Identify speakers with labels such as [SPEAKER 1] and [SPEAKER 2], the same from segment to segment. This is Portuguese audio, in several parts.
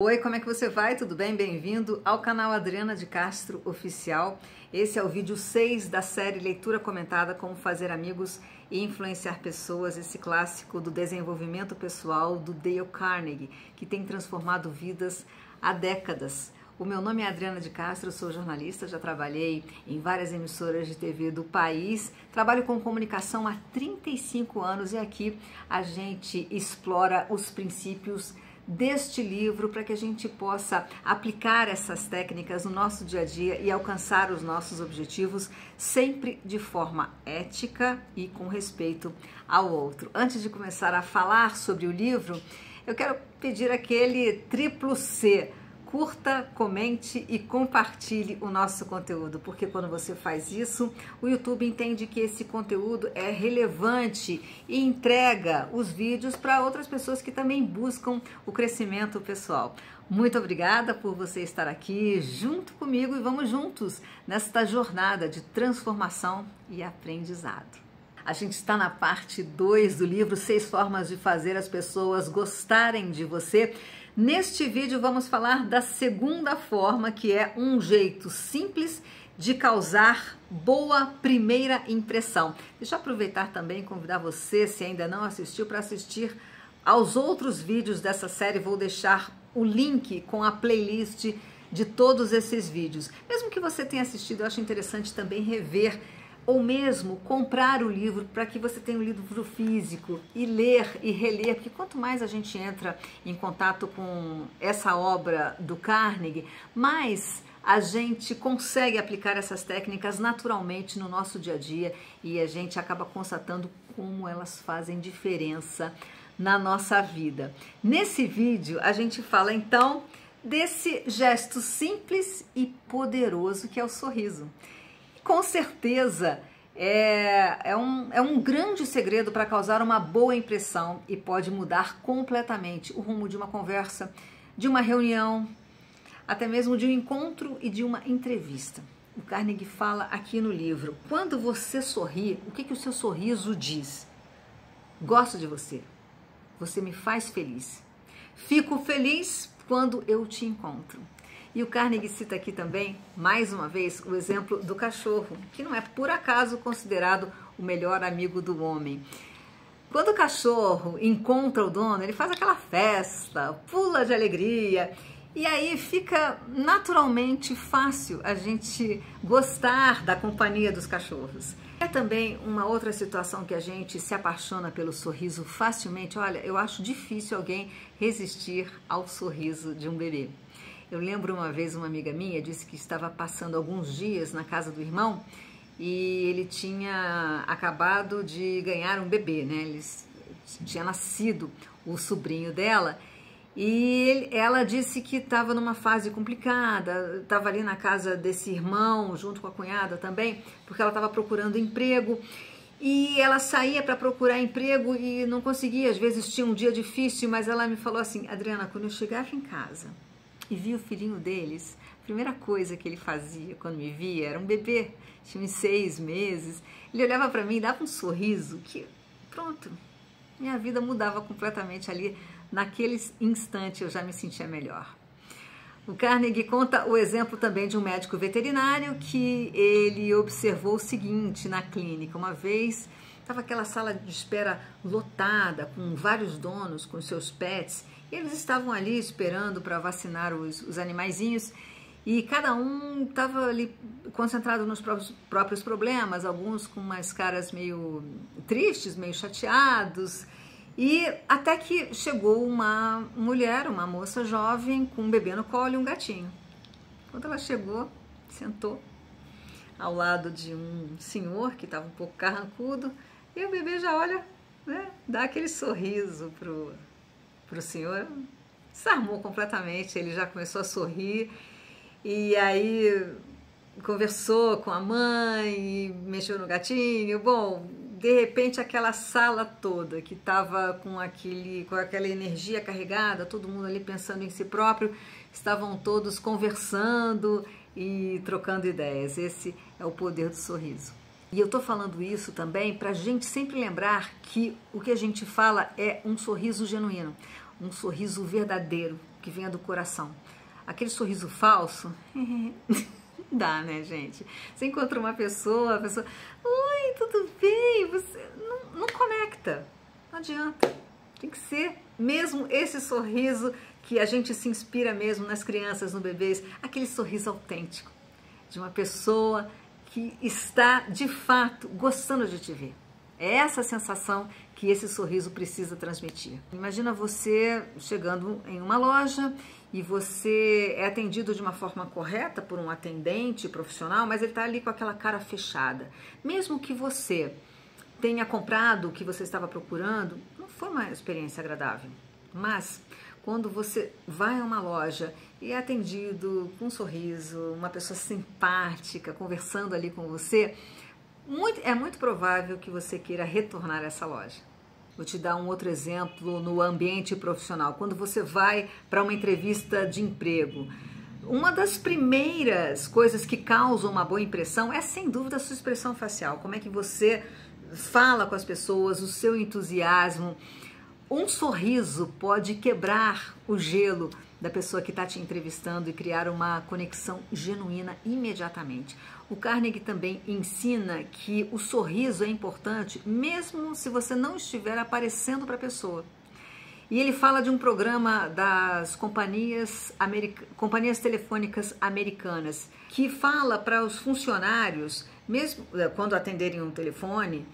[SPEAKER 1] Oi, como é que você vai? Tudo bem? Bem-vindo ao canal Adriana de Castro Oficial. Esse é o vídeo 6 da série Leitura Comentada, Como Fazer Amigos e Influenciar Pessoas, esse clássico do desenvolvimento pessoal do Dale Carnegie, que tem transformado vidas há décadas. O meu nome é Adriana de Castro, eu sou jornalista, já trabalhei em várias emissoras de TV do país, trabalho com comunicação há 35 anos e aqui a gente explora os princípios deste livro para que a gente possa aplicar essas técnicas no nosso dia a dia e alcançar os nossos objetivos sempre de forma ética e com respeito ao outro. Antes de começar a falar sobre o livro, eu quero pedir aquele triplo C. Curta, comente e compartilhe o nosso conteúdo, porque quando você faz isso, o YouTube entende que esse conteúdo é relevante e entrega os vídeos para outras pessoas que também buscam o crescimento pessoal. Muito obrigada por você estar aqui junto comigo e vamos juntos nesta jornada de transformação e aprendizado. A gente está na parte 2 do livro 6 formas de fazer as pessoas gostarem de você. Neste vídeo vamos falar da segunda forma, que é um jeito simples de causar boa primeira impressão. Deixa eu aproveitar também e convidar você, se ainda não assistiu, para assistir aos outros vídeos dessa série. Vou deixar o link com a playlist de todos esses vídeos. Mesmo que você tenha assistido, eu acho interessante também rever ou mesmo comprar o livro para que você tenha um livro físico e ler e reler, porque quanto mais a gente entra em contato com essa obra do Carnegie, mais a gente consegue aplicar essas técnicas naturalmente no nosso dia a dia e a gente acaba constatando como elas fazem diferença na nossa vida. Nesse vídeo a gente fala então desse gesto simples e poderoso que é o sorriso. Com certeza é um grande segredo para causar uma boa impressão e pode mudar completamente o rumo de uma conversa, de uma reunião, até mesmo de um encontro e de uma entrevista. O Carnegie fala aqui no livro, quando você sorri, o que o seu sorriso diz? Gosto de você, você me faz feliz, fico feliz quando eu te encontro. E o Carnegie cita aqui também, mais uma vez, o exemplo do cachorro, que não é por acaso considerado o melhor amigo do homem. Quando o cachorro encontra o dono, ele faz aquela festa, pula de alegria, e aí fica naturalmente fácil a gente gostar da companhia dos cachorros. É também uma outra situação que a gente se apaixona pelo sorriso facilmente. Olha, eu acho difícil alguém resistir ao sorriso de um bebê. Eu lembro uma vez uma amiga minha disse que estava passando alguns dias na casa do irmão e ele tinha acabado de ganhar um bebê, né? Ele tinha nascido o sobrinho dela e ela disse que estava numa fase complicada, estava ali na casa desse irmão junto com a cunhada também, porque ela estava procurando emprego. E ela saía para procurar emprego e não conseguia, às vezes tinha um dia difícil, mas ela me falou assim, Adriana, quando eu chegava em casa e vi o filhinho deles, a primeira coisa que ele fazia quando me via era um bebê, tinha uns 6 meses, ele olhava para mim e dava um sorriso que, pronto, minha vida mudava completamente ali, naquele instante eu já me sentia melhor. O Carnegie conta o exemplo também de um médico veterinário que ele observou o seguinte na clínica, uma vez estava aquela sala de espera lotada, com vários donos, com seus pets, e eles estavam ali esperando para vacinar os animaizinhos e cada um estava ali concentrado nos próprios problemas, alguns com umas caras meio tristes, meio chateados, e até que chegou uma mulher, uma moça jovem, com um bebê no colo e um gatinho. Quando ela chegou, sentou ao lado de um senhor que estava um pouco carrancudo, e o bebê já olha, né, dá aquele sorriso pro senhor, desarmou completamente, ele já começou a sorrir, e aí conversou com a mãe, mexeu no gatinho, bom, de repente aquela sala toda que estava com aquela energia carregada, todo mundo ali pensando em si próprio, estavam todos conversando e trocando ideias. Esse é o poder do sorriso. E eu estou falando isso também para a gente sempre lembrar que o que a gente fala é um sorriso genuíno, um sorriso verdadeiro, que venha do coração. Aquele sorriso falso, não dá, né, gente? Você encontra uma pessoa, a pessoa, oi, tudo bem? Você não conecta, não adianta. Tem que ser mesmo esse sorriso que a gente se inspira mesmo nas crianças, nos bebês, aquele sorriso autêntico de uma pessoa que está, de fato, gostando de te ver. É essa sensação que esse sorriso precisa transmitir. Imagina você chegando em uma loja e você é atendido de uma forma correta por um atendente profissional, mas ele está ali com aquela cara fechada. Mesmo que você tenha comprado o que você estava procurando, não foi uma experiência agradável. Mas quando você vai a uma loja e é atendido com um sorriso, uma pessoa simpática, conversando ali com você, é muito provável que você queira retornar a essa loja. Vou te dar um outro exemplo no ambiente profissional. Quando você vai para uma entrevista de emprego, uma das primeiras coisas que causam uma boa impressão é, sem dúvida, a sua expressão facial. Como é que você fala com as pessoas, o seu entusiasmo. Um sorriso pode quebrar o gelo da pessoa que está te entrevistando e criar uma conexão genuína imediatamente. O Carnegie também ensina que o sorriso é importante mesmo se você não estiver aparecendo para a pessoa. E ele fala de um programa das companhias telefônicas americanas que fala para os funcionários, mesmo quando atenderem um telefone,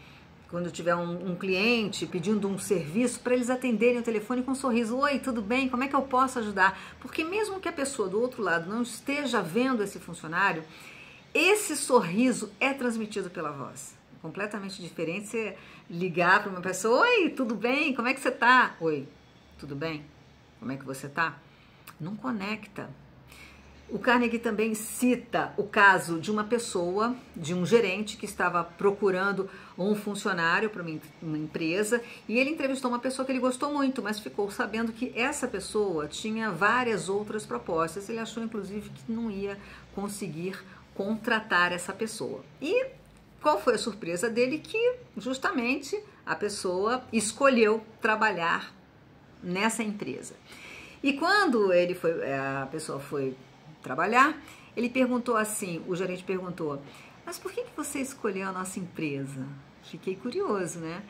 [SPEAKER 1] quando tiver um cliente pedindo um serviço, para eles atenderem o telefone com um sorriso. Oi, tudo bem? Como é que eu posso ajudar? Porque mesmo que a pessoa do outro lado não esteja vendo esse funcionário, esse sorriso é transmitido pela voz. É completamente diferente você ligar para uma pessoa, oi, tudo bem? Como é que você tá? Oi, tudo bem? Como é que você tá? Não conecta. O Carnegie também cita o caso de uma pessoa, de um gerente que estava procurando um funcionário para uma empresa e ele entrevistou uma pessoa que ele gostou muito, mas ficou sabendo que essa pessoa tinha várias outras propostas. Ele achou, inclusive, que não ia conseguir contratar essa pessoa. E qual foi a surpresa dele? Que justamente a pessoa escolheu trabalhar nessa empresa. E quando a pessoa foi trabalhar, ele perguntou assim, o gerente perguntou, mas por que você escolheu a nossa empresa? Fiquei curioso, né?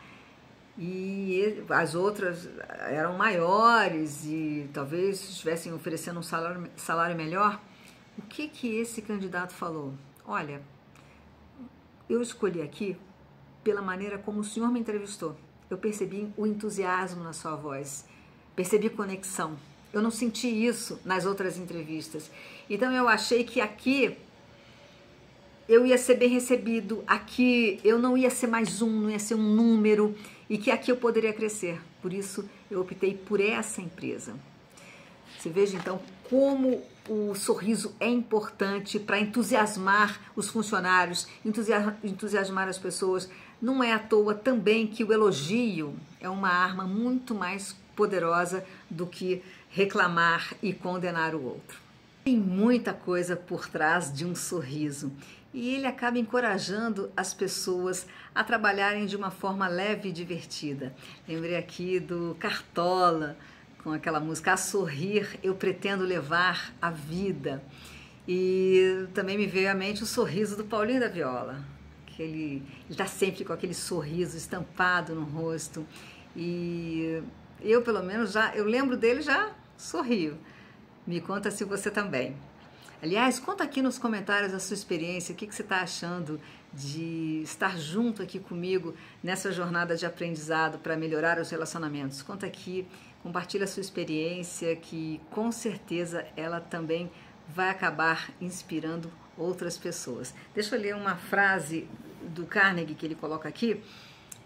[SPEAKER 1] E as outras eram maiores e talvez estivessem oferecendo um salário melhor. O que esse candidato falou? Olha, eu escolhi aqui pela maneira como o senhor me entrevistou. Eu percebi o entusiasmo na sua voz, percebi conexão. Eu não senti isso nas outras entrevistas. Então eu achei que aqui eu ia ser bem recebido, aqui eu não ia ser mais não ia ser um número e que aqui eu poderia crescer. Por isso eu optei por essa empresa. Você veja então como o sorriso é importante para entusiasmar os funcionários, entusiasmar as pessoas. Não é à toa também que o elogio é uma arma muito mais poderosa do que reclamar e condenar o outro. Tem muita coisa por trás de um sorriso e ele acaba encorajando as pessoas a trabalharem de uma forma leve e divertida. Lembrei aqui do Cartola, com aquela música A Sorrir, eu pretendo levar a vida. E também me veio à mente o sorriso do Paulinho da Viola, que ele está sempre com aquele sorriso estampado no rosto. E eu, pelo menos, eu lembro dele, já sorrio. Me conta se você também. Aliás, conta aqui nos comentários a sua experiência, o que você está achando de estar junto aqui comigo nessa jornada de aprendizado para melhorar os relacionamentos. Conta aqui, compartilha a sua experiência, que com certeza ela também vai acabar inspirando outras pessoas. Deixa eu ler uma frase do Carnegie que ele coloca aqui,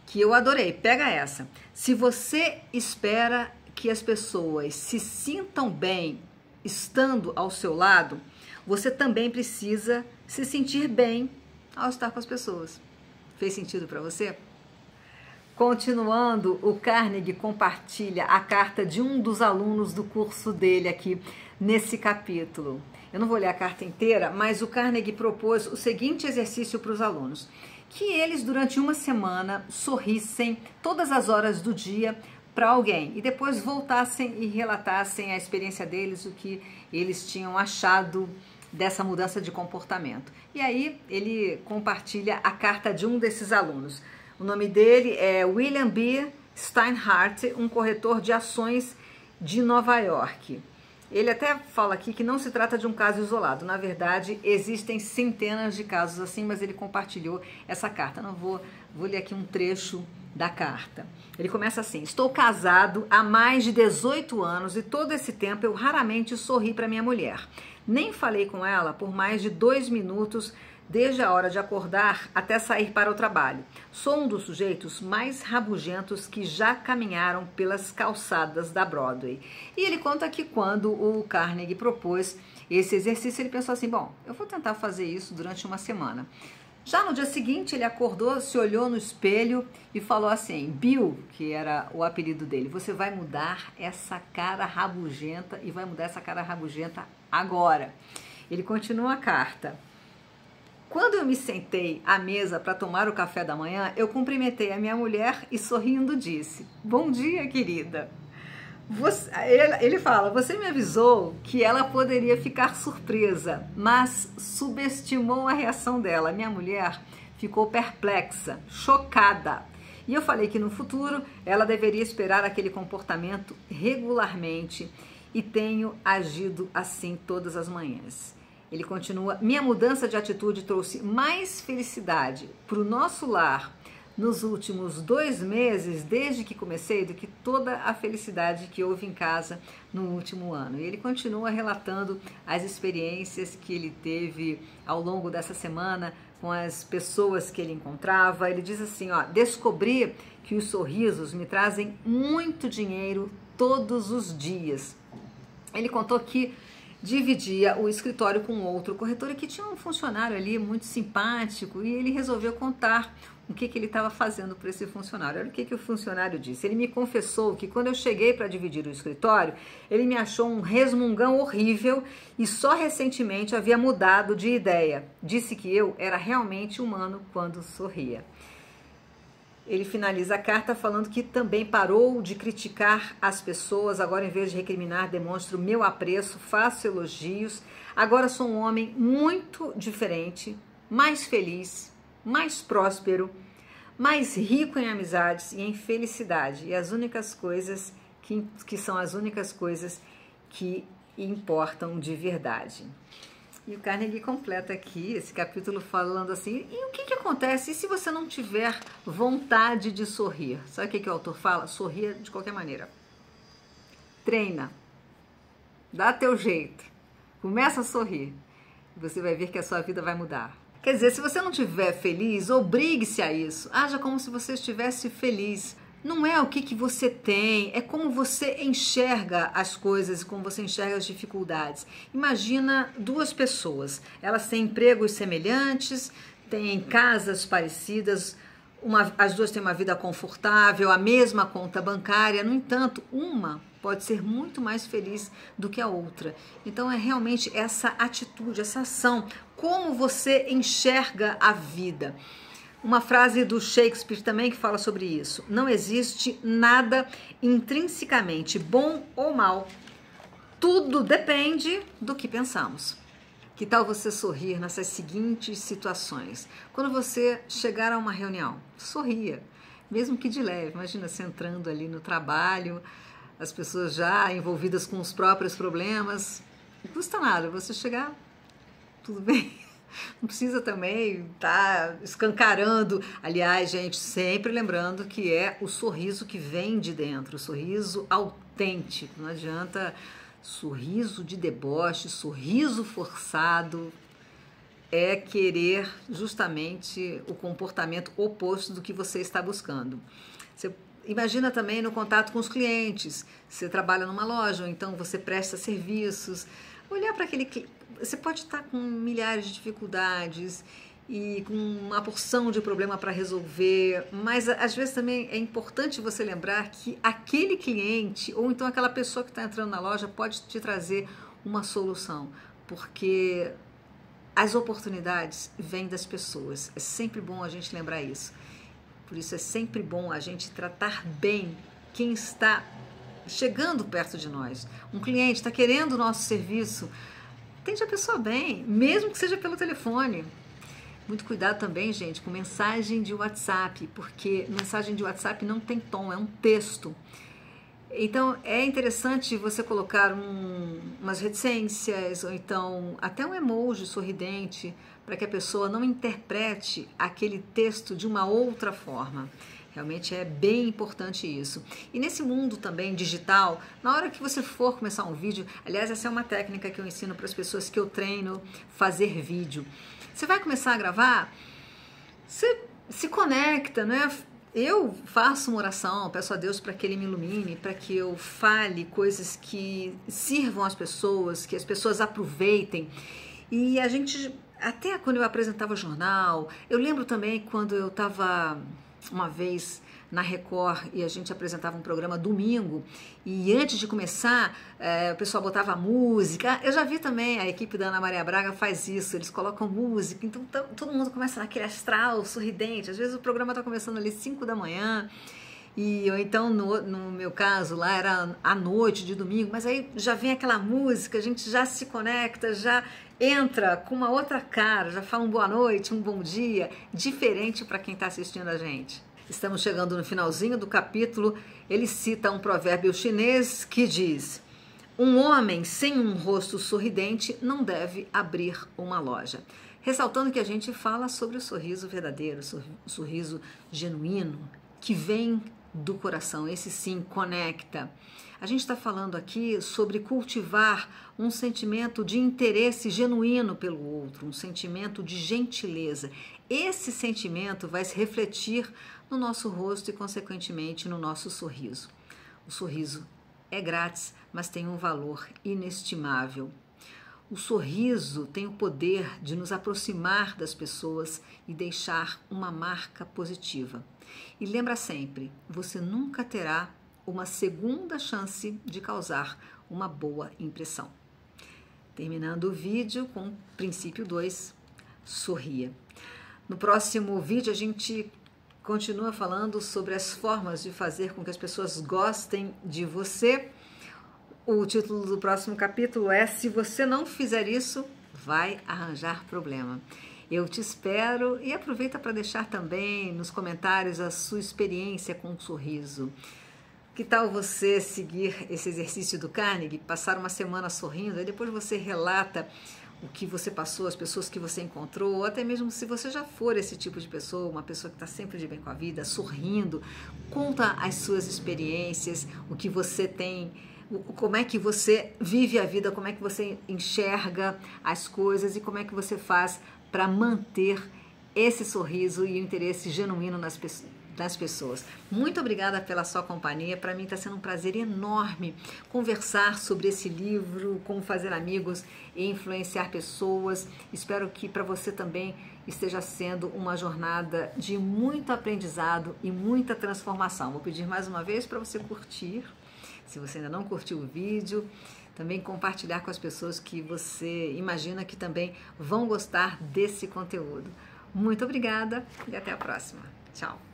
[SPEAKER 1] que eu adorei. Pega essa. Se você espera que as pessoas se sintam bem estando ao seu lado, você também precisa se sentir bem ao estar com as pessoas. Fez sentido para você? Continuando, o Carnegie compartilha a carta de um dos alunos do curso dele aqui nesse capítulo. Eu não vou ler a carta inteira, mas o Carnegie propôs o seguinte exercício para os alunos: que eles, durante uma semana, sorrissem todas as horas do dia para alguém e depois voltassem e relatassem a experiência deles, o que eles tinham achado dessa mudança de comportamento. E aí ele compartilha a carta de um desses alunos. O nome dele é William B. Steinhardt, um corretor de ações de Nova York. Ele até fala aqui que não se trata de um caso isolado. Na verdade, existem centenas de casos assim, mas ele compartilhou essa carta. Não vou ler aqui um trecho da carta. Ele começa assim: estou casado há mais de 18 anos e todo esse tempo eu raramente sorri para minha mulher. Nem falei com ela por mais de 2 minutos desde a hora de acordar até sair para o trabalho. Sou um dos sujeitos mais rabugentos que já caminharam pelas calçadas da Broadway. E ele conta que quando o Carnegie propôs esse exercício, ele pensou assim: bom, eu vou tentar fazer isso durante uma semana. Já no dia seguinte, ele acordou, se olhou no espelho e falou assim: Bill, que era o apelido dele, você vai mudar essa cara rabugenta e vai mudar essa cara rabugenta agora. Ele continua a carta. Quando eu me sentei à mesa para tomar o café da manhã, eu cumprimentei a minha mulher e sorrindo disse: bom dia, querida. Ele fala: você me avisou que ela poderia ficar surpresa, mas subestimou a reação dela. Minha mulher ficou perplexa, chocada. E eu falei que no futuro ela deveria esperar aquele comportamento regularmente e tenho agido assim todas as manhãs. Ele continua: minha mudança de atitude trouxe mais felicidade para o nosso lar nos últimos 2 meses, desde que comecei, do que toda a felicidade que houve em casa no último ano. E ele continua relatando as experiências que ele teve ao longo dessa semana com as pessoas que ele encontrava. Ele diz assim: descobri que os sorrisos me trazem muito dinheiro todos os dias. Ele contou que dividia o escritório com outro corretor e que tinha um funcionário ali muito simpático e ele resolveu contar o que ele estava fazendo para esse funcionário. Olha o que o funcionário disse. Ele me confessou que quando eu cheguei para dividir o escritório, ele me achou um resmungão horrível e só recentemente havia mudado de ideia. Disse que eu era realmente humano quando sorria. Ele finaliza a carta falando que também parou de criticar as pessoas. Agora, em vez de recriminar, demonstro meu apreço, faço elogios. Agora sou um homem muito diferente, mais feliz, mais próspero, mais rico em amizades e em felicidade. E as únicas coisas que são as únicas coisas que importam de verdade. E o Carnegie completa aqui esse capítulo falando assim: e o que acontece se você não tiver vontade de sorrir? Sabe o que o autor fala? Sorria de qualquer maneira. Treina. Dá teu jeito. Começa a sorrir. E você vai ver que a sua vida vai mudar. Quer dizer, se você não estiver feliz, obrigue-se a isso. Haja como se você estivesse feliz. Não é o que você tem, é como você enxerga as coisas e como você enxerga as dificuldades. Imagina 2 pessoas, elas têm empregos semelhantes, têm casas parecidas, as 2 têm uma vida confortável, a mesma conta bancária, no entanto, uma pode ser muito mais feliz do que a outra. Então é realmente essa atitude, essa ação, como você enxerga a vida. Uma frase do Shakespeare também que fala sobre isso: não existe nada intrinsecamente bom ou mal, tudo depende do que pensamos. Que tal você sorrir nessas seguintes situações? Quando você chegar a uma reunião, sorria, mesmo que de leve. Imagina você entrando ali no trabalho, as pessoas já envolvidas com os próprios problemas, não custa nada você chegar, tudo bem? Não precisa também estar escancarando. Aliás, gente, sempre lembrando que é o sorriso que vem de dentro, o sorriso autêntico. Não adianta sorriso de deboche, sorriso forçado. É querer justamente o comportamento oposto do que você está buscando. Você imagina também no contato com os clientes. Você trabalha numa loja, ou então você presta serviços. Olhar para aquele cliente. Você pode estar com milhares de dificuldades e com uma porção de problema para resolver, mas às vezes também é importante você lembrar que aquele cliente ou então aquela pessoa que está entrando na loja pode te trazer uma solução, porque as oportunidades vêm das pessoas. É sempre bom a gente lembrar isso. Por isso é sempre bom a gente tratar bem quem está chegando perto de nós. Um cliente está querendo o nosso serviço, atende a pessoa bem, mesmo que seja pelo telefone. Muito cuidado também, gente, com mensagem de WhatsApp, porque mensagem de WhatsApp não tem tom, é um texto. Então, é interessante você colocar umas reticências, ou então até um emoji sorridente, para que a pessoa não interprete aquele texto de uma outra forma. Realmente é bem importante isso. E nesse mundo também digital, na hora que você for começar um vídeo, aliás, essa é uma técnica que eu ensino para as pessoas que eu treino fazer vídeo. Você vai começar a gravar, você se conecta, né? Eu faço uma oração, peço a Deus para que Ele me ilumine, para que eu fale coisas que sirvam às pessoas, que as pessoas aproveitem. E a gente, até quando eu apresentava jornal, eu lembro também quando eu estava uma vez na Record e a gente apresentava um programa domingo e antes de começar o pessoal botava música. Eu já vi também, a equipe da Ana Maria Braga faz isso, eles colocam música, então todo mundo começa naquele astral, sorridente. Às vezes o programa está começando ali 5 da manhã ou então no meu caso lá era à noite de domingo, mas aí já vem aquela música, a gente já se conecta, já entra com uma outra cara, já fala um boa noite, um bom dia, diferente para quem está assistindo a gente. Estamos chegando no finalzinho do capítulo. Ele cita um provérbio chinês que diz: um homem sem um rosto sorridente não deve abrir uma loja. Ressaltando que a gente fala sobre o sorriso verdadeiro, o sorriso genuíno, que vem do coração, esse sim conecta. A gente está falando aqui sobre cultivar um sentimento de interesse genuíno pelo outro, um sentimento de gentileza. Esse sentimento vai se refletir no nosso rosto e, consequentemente, no nosso sorriso. O sorriso é grátis, mas tem um valor inestimável. O sorriso tem o poder de nos aproximar das pessoas e deixar uma marca positiva. E lembra sempre, você nunca terá uma segunda chance de causar uma boa impressão. Terminando o vídeo com o princípio 2, sorria. No próximo vídeo a gente continua falando sobre as formas de fazer com que as pessoas gostem de você. O título do próximo capítulo é: se você não fizer isso, vai arranjar problema. Eu te espero e aproveita para deixar também nos comentários a sua experiência com o sorriso. Que tal você seguir esse exercício do Carnegie, passar uma semana sorrindo, e depois você relata o que você passou, as pessoas que você encontrou, ou até mesmo se você já for esse tipo de pessoa, uma pessoa que está sempre de bem com a vida, sorrindo, conta as suas experiências, o que você tem, como é que você vive a vida, como é que você enxerga as coisas e como é que você faz para manter esse sorriso e o interesse genuíno nas pessoas. Muito obrigada pela sua companhia. Para mim está sendo um prazer enorme conversar sobre esse livro, como fazer amigos e influenciar pessoas. Espero que para você também esteja sendo uma jornada de muito aprendizado e muita transformação. Vou pedir mais uma vez para você curtir. Se você ainda não curtiu o vídeo, também compartilhar com as pessoas que você imagina que também vão gostar desse conteúdo. Muito obrigada e até a próxima. Tchau!